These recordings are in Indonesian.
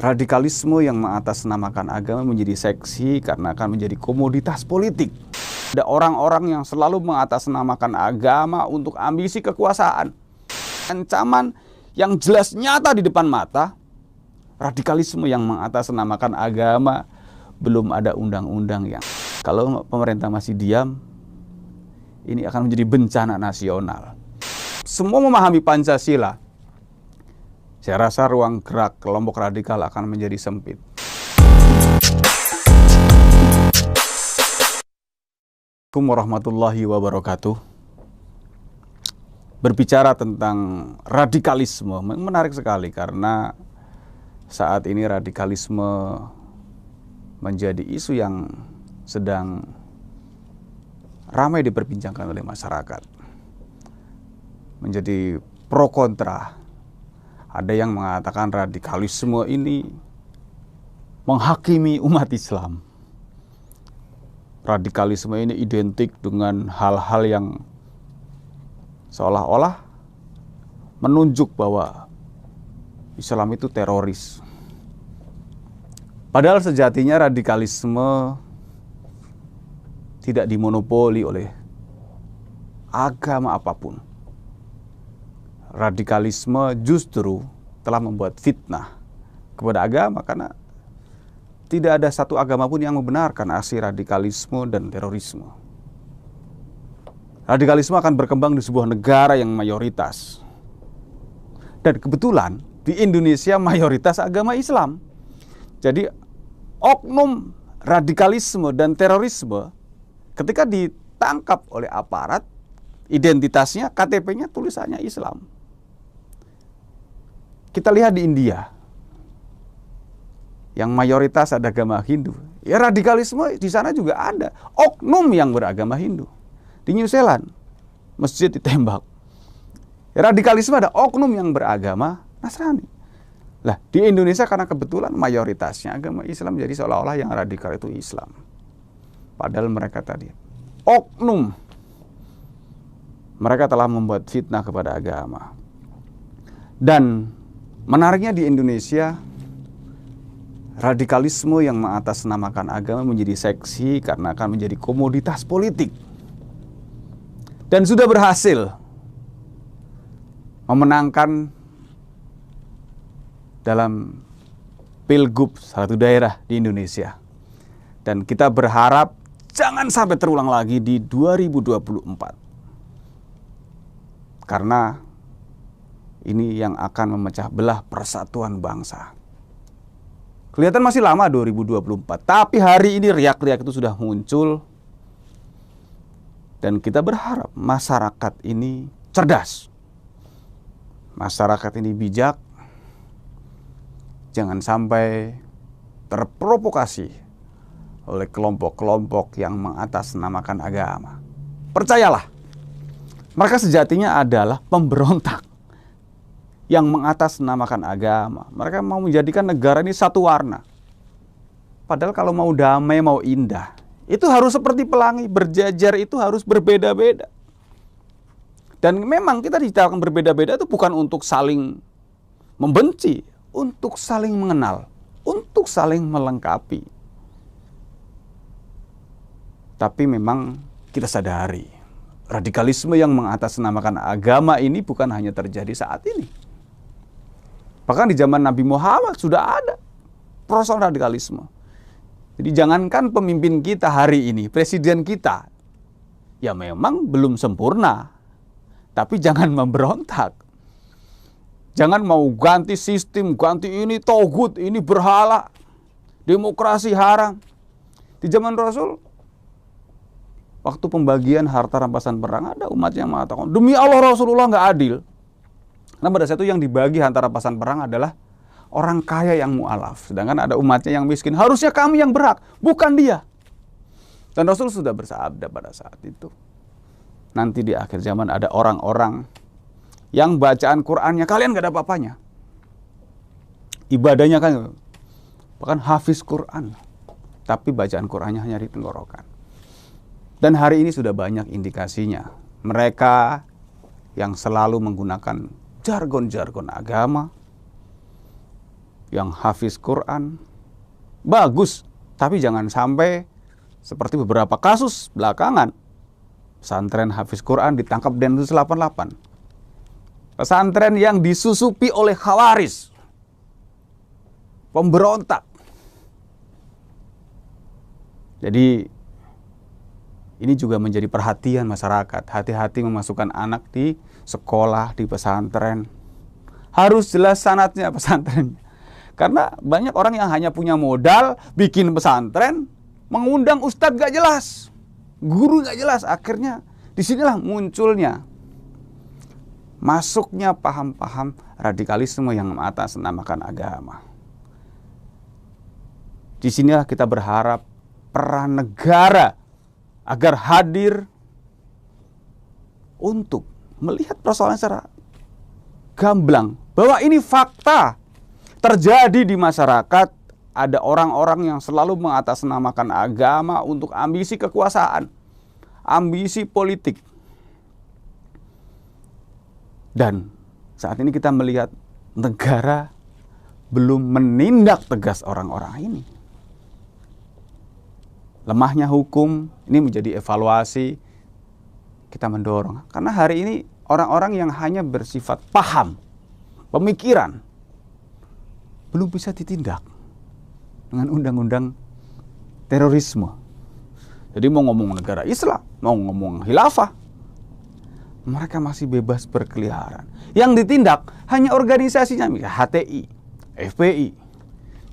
Radikalisme yang mengatasnamakan agama menjadi seksi karena akan menjadi komoditas politik. Ada orang-orang yang selalu mengatasnamakan agama untuk ambisi kekuasaan. Ancaman yang jelas nyata di depan mata, radikalisme yang mengatasnamakan agama, belum ada undang-undang yang. Kalau pemerintah masih diam, ini akan menjadi bencana nasional. Semua memahami Pancasila. Saya rasa ruang gerak kelompok radikal akan menjadi sempit. Assalamualaikum warahmatullahi wabarakatuh. Berbicara tentang radikalisme menarik sekali karena saat ini radikalisme menjadi isu yang sedang ramai diperbincangkan oleh masyarakat. Menjadi pro kontra. Ada yang mengatakan radikalisme ini menghakimi umat Islam. Radikalisme ini identik dengan hal-hal yang seolah-olah menunjuk bahwa Islam itu teroris. Padahal sejatinya radikalisme tidak dimonopoli oleh agama apapun. Radikalisme justru telah membuat fitnah kepada agama karena tidak ada satu agama pun yang membenarkan aksi radikalisme dan terorisme. Radikalisme akan berkembang di sebuah negara yang mayoritas. Dan kebetulan di Indonesia mayoritas agama Islam. Jadi oknum radikalisme dan terorisme ketika ditangkap oleh aparat, identitasnya, KTP-nya tulisannya Islam. Kita lihat di India, yang mayoritas ada agama Hindu. Ya radikalisme di sana juga ada. Oknum yang beragama Hindu. Di New Zealand, masjid ditembak. Ya, radikalisme ada oknum yang beragama Nasrani. Lah di Indonesia karena kebetulan mayoritasnya agama Islam, jadi seolah-olah yang radikal itu Islam. Padahal mereka tadi oknum. Mereka telah membuat fitnah kepada agama. Dan menariknya di Indonesia, radikalisme yang mengatasnamakan agama menjadi seksi karena akan menjadi komoditas politik. Dan sudah berhasil memenangkan dalam pilgub satu daerah di Indonesia. Dan kita berharap jangan sampai terulang lagi di 2024. Karena ini yang akan memecah belah persatuan bangsa. Kelihatan masih lama 2024, tapi hari ini riak-riak itu sudah muncul. Dan kita berharap masyarakat ini cerdas. Masyarakat ini bijak. Jangan sampai terprovokasi oleh kelompok-kelompok yang mengatasnamakan agama. Percayalah, mereka sejatinya adalah pemberontak yang mengatasnamakan agama. Mereka mau menjadikan negara ini satu warna. Padahal kalau mau damai, mau indah, itu harus seperti pelangi, berjajar itu harus berbeda-beda. Dan memang kita diciptakan berbeda-beda itu bukan untuk saling membenci, untuk saling mengenal, untuk saling melengkapi. Tapi memang kita sadari, radikalisme yang mengatasnamakan agama ini bukan hanya terjadi saat ini. Bahkan di zaman Nabi Muhammad sudah ada proses radikalisme. Jadi jangankan pemimpin kita hari ini, presiden kita, ya memang belum sempurna. Tapi jangan memberontak. Jangan mau ganti sistem, ganti ini togut, ini berhala, demokrasi haram. Di zaman Rasul, waktu pembagian harta rampasan perang, ada umat yang mengatakan, demi Allah Rasulullah nggak adil. Nah pada saat itu yang dibagi antara rampasan perang adalah orang kaya yang mu'alaf. Sedangkan ada umatnya yang miskin. Harusnya kami yang berhak, bukan dia. Dan Rasul sudah bersabda pada saat itu. Nanti di akhir zaman ada orang-orang yang bacaan Qur'annya kalian gak ada apa-apanya. Ibadahnya kan, bahkan hafiz Qur'an. Tapi bacaan Qur'annya hanya di tenggorokan. Dan hari ini sudah banyak indikasinya. Mereka yang selalu menggunakan jargon-jargon agama, yang hafiz Quran, bagus. Tapi jangan sampai seperti beberapa kasus belakangan, pesantren hafiz Quran ditangkap Densus 88. Pesantren yang disusupi oleh khawaris, pemberontak. Jadi ini juga menjadi perhatian masyarakat. Hati-hati memasukkan anak di sekolah, di pesantren. Harus jelas sanadnya pesantrennya. Karena banyak orang yang hanya punya modal bikin pesantren, mengundang ustadz gak jelas, guru gak jelas. Akhirnya disinilah munculnya, masuknya paham-paham radikalisme yang mengatasnamakan agama. Disinilah kita berharap peran negara agar hadir untuk melihat persoalan secara gamblang, bahwa ini fakta terjadi di masyarakat. Ada orang-orang yang selalu mengatasnamakan agama untuk ambisi kekuasaan, ambisi politik. Dan saat ini kita melihat negara belum menindak tegas orang-orang ini. Lemahnya hukum ini menjadi evaluasi. Kita mendorong, karena hari ini orang-orang yang hanya bersifat paham, pemikiran, belum bisa ditindak dengan undang-undang terorisme. Jadi mau ngomong negara Islam, mau ngomong khilafah, mereka masih bebas berkeliaran. Yang ditindak hanya organisasinya, misalnya HTI, FPI.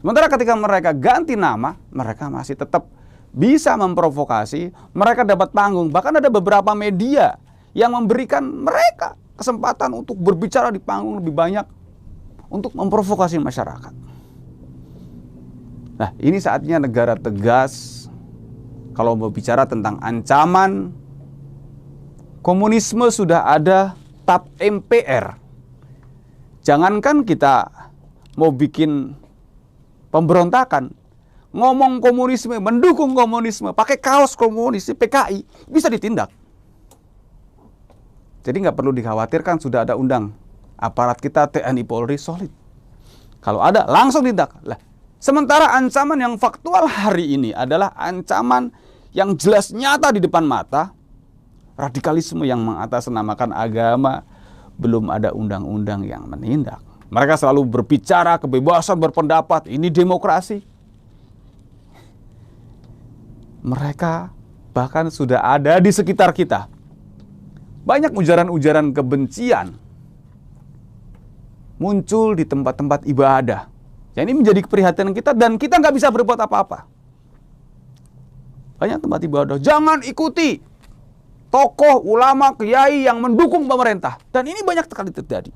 Sementara ketika mereka ganti nama, mereka masih tetap bisa memprovokasi, mereka dapat panggung. Bahkan ada beberapa media yang memberikan mereka kesempatan untuk berbicara di panggung lebih banyak untuk memprovokasi masyarakat. Nah, ini saatnya negara tegas kalau berbicara tentang ancaman. Komunisme sudah ada TAP MPR. Jangankan kita mau bikin pemberontakan, ngomong komunisme, mendukung komunisme, pakai kaos komunis, PKI, bisa ditindak. Jadi nggak perlu dikhawatirkan, sudah ada undang. Aparat kita TNI Polri solid. Kalau ada, langsung tindak. Lah, sementara ancaman yang faktual hari ini adalah ancaman yang jelas nyata di depan mata. Radikalisme yang mengatasnamakan agama, belum ada undang-undang yang menindak. Mereka selalu berbicara kebebasan berpendapat, ini demokrasi. Mereka bahkan sudah ada di sekitar kita. Banyak ujaran-ujaran kebencian muncul di tempat-tempat ibadah. Ya, ini menjadi keprihatinan kita dan kita nggak bisa berbuat apa-apa. Banyak tempat ibadah, jangan ikuti tokoh, ulama, kiai yang mendukung pemerintah. Dan ini banyak sekali terjadi.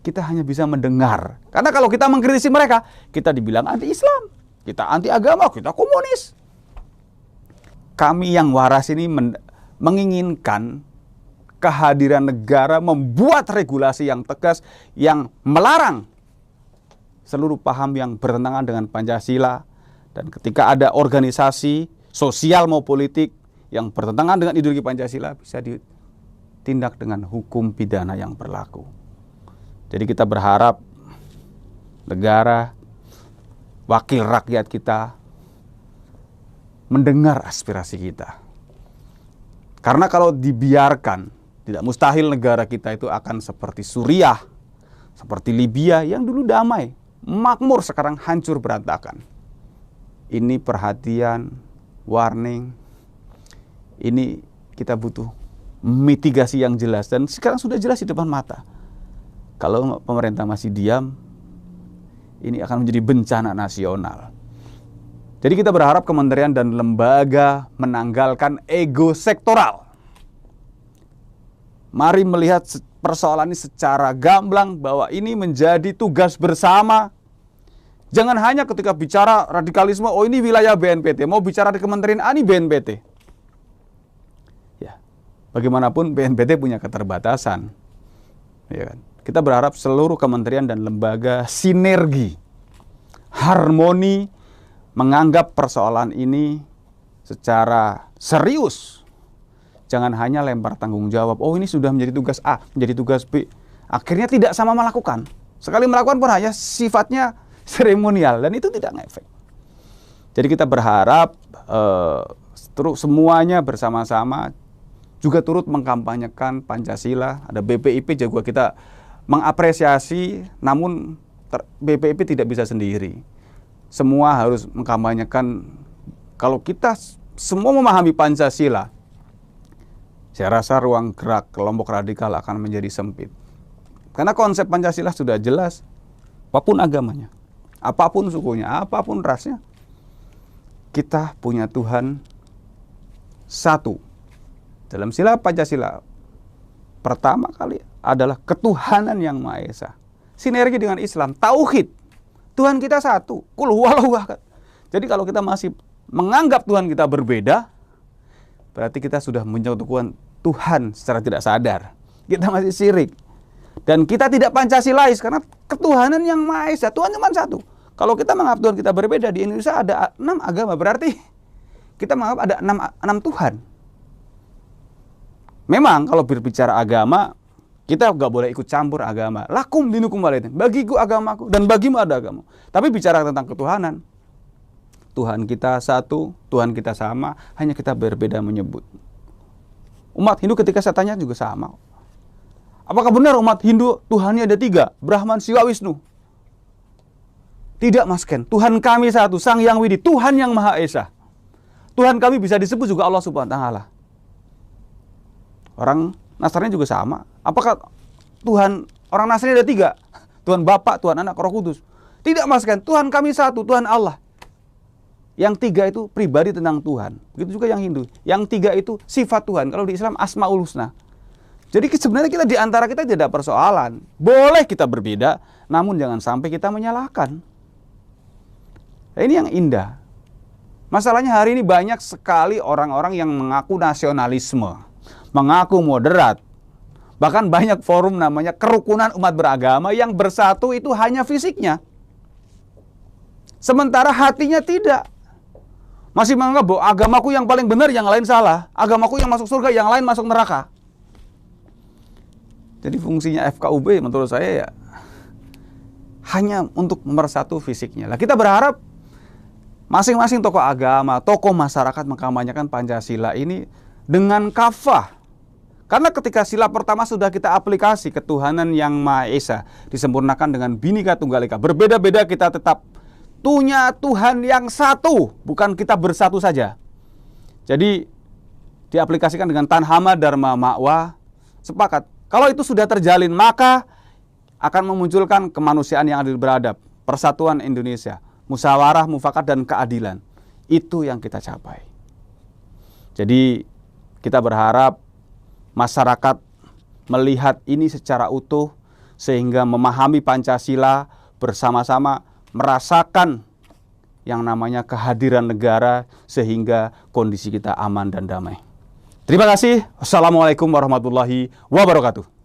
Kita hanya bisa mendengar. Karena kalau kita mengkritisi mereka, kita dibilang anti-Islam, kita anti-agama, kita komunis. Kami yang waras ini menginginkan kehadiran negara membuat regulasi yang tegas yang melarang seluruh paham yang bertentangan dengan Pancasila. Dan ketika ada organisasi sosial maupun politik yang bertentangan dengan ideologi Pancasila, bisa ditindak dengan hukum pidana yang berlaku. Jadi kita berharap negara, wakil rakyat kita mendengar aspirasi kita. Karena kalau dibiarkan, tidak mustahil negara kita itu akan seperti Suriah, seperti Libya yang dulu damai, makmur, sekarang hancur berantakan. Ini perhatian, warning, ini kita butuh mitigasi yang jelas dan sekarang sudah jelas di depan mata. Kalau pemerintah masih diam, ini akan menjadi bencana nasional. Jadi kita berharap kementerian dan lembaga menanggalkan ego sektoral. Mari melihat persoalan ini secara gamblang bahwa ini menjadi tugas bersama. Jangan hanya ketika bicara radikalisme, oh ini wilayah BNPT, mau bicara di kementerian ini BNPT. Ya, bagaimanapun BNPT punya keterbatasan. Ya kan? Kita berharap seluruh kementerian dan lembaga sinergi, harmoni, menganggap persoalan ini secara serius. Jangan hanya lempar tanggung jawab, oh ini sudah menjadi tugas A, menjadi tugas B. Akhirnya tidak sama melakukan. Sekali melakukan pun hanya sifatnya seremonial dan itu tidak ngefek. Jadi kita berharap semuanya bersama-sama juga turut mengkampanyekan Pancasila. Ada BPIP juga kita mengapresiasi, namun BPIP tidak bisa sendiri. Semua harus mengkampanyekan. Kalau kita semua memahami Pancasila, saya rasa ruang gerak kelompok radikal akan menjadi sempit. Karena konsep Pancasila sudah jelas, apapun agamanya, apapun sukunya, apapun rasnya, kita punya Tuhan satu. Dalam sila Pancasila, pertama kali adalah ketuhanan yang Maha Esa. Sinergi dengan Islam, tauhid. Tuhan kita satu, qul huwallahu ahad. Jadi kalau kita masih menganggap Tuhan kita berbeda, berarti kita sudah menyatukan Tuhan secara tidak sadar. Kita masih syirik. Dan kita tidak Pancasilais karena ketuhanan yang Maha Esa. Tuhan cuma satu. Kalau kita menganggap Tuhan kita berbeda, di Indonesia ada 6 agama, berarti kita menganggap ada 6 Tuhan. Memang kalau berbicara agama, kita nggak boleh ikut campur agama. Lakum dinukum walidin. Bagiku agamaku dan bagimu ada agama. Tapi bicara tentang ketuhanan, Tuhan kita satu, Tuhan kita sama, hanya kita berbeda menyebut. Umat Hindu ketika saya tanya juga sama. Apakah benar umat Hindu Tuhannya ada 3? Brahman, Siwa, Wisnu? Tidak, Mas Ken. Tuhan kami satu, Sang Yang Widi, Tuhan yang Maha Esa. Tuhan kami bisa disebut juga Allah Subhanahu wa Ta'ala. Orang Nasrani juga sama. Apakah Tuhan orang Nasrani ada 3? Tuhan Bapa, Tuhan Anak, Roh Kudus? Tidak, Mas Ken. Tuhan kami satu, Tuhan Allah. Yang 3 itu pribadi tentang Tuhan. Begitu juga yang Hindu. Yang 3 itu sifat Tuhan. Kalau di Islam Asmaul Husna. Jadi sebenarnya kita di antara kita tidak persoalan. Boleh kita berbeda, namun jangan sampai kita menyalahkan. Nah, ini yang indah. Masalahnya hari ini banyak sekali orang-orang yang mengaku nasionalisme, mengaku moderat. Bahkan banyak forum namanya kerukunan umat beragama yang bersatu itu hanya fisiknya. Sementara hatinya tidak. Masih menganggap bahwa agamaku yang paling benar, yang lain salah. Agamaku yang masuk surga, yang lain masuk neraka. Jadi fungsinya FKUB menurut saya ya hanya untuk memersatu fisiknya. Lah kita berharap masing-masing tokoh agama, tokoh masyarakat mengkampanyekan Pancasila ini dengan kafah. Karena ketika sila pertama sudah kita aplikasi ketuhanan yang Maha Esa, disempurnakan dengan Bhinneka Tunggal Ika. Berbeda-beda kita tetap punya Tuhan yang satu, bukan kita bersatu saja. Jadi diaplikasikan dengan Tanhama Dharma Ma'wa, sepakat. Kalau itu sudah terjalin, maka akan memunculkan kemanusiaan yang adil beradab, persatuan Indonesia, musyawarah, mufakat, dan keadilan. Itu yang kita capai. Jadi kita berharap masyarakat melihat ini secara utuh, sehingga memahami Pancasila bersama-sama, merasakan yang namanya kehadiran negara, sehingga kondisi kita aman dan damai. Terima kasih. Wassalamualaikum warahmatullahi wabarakatuh.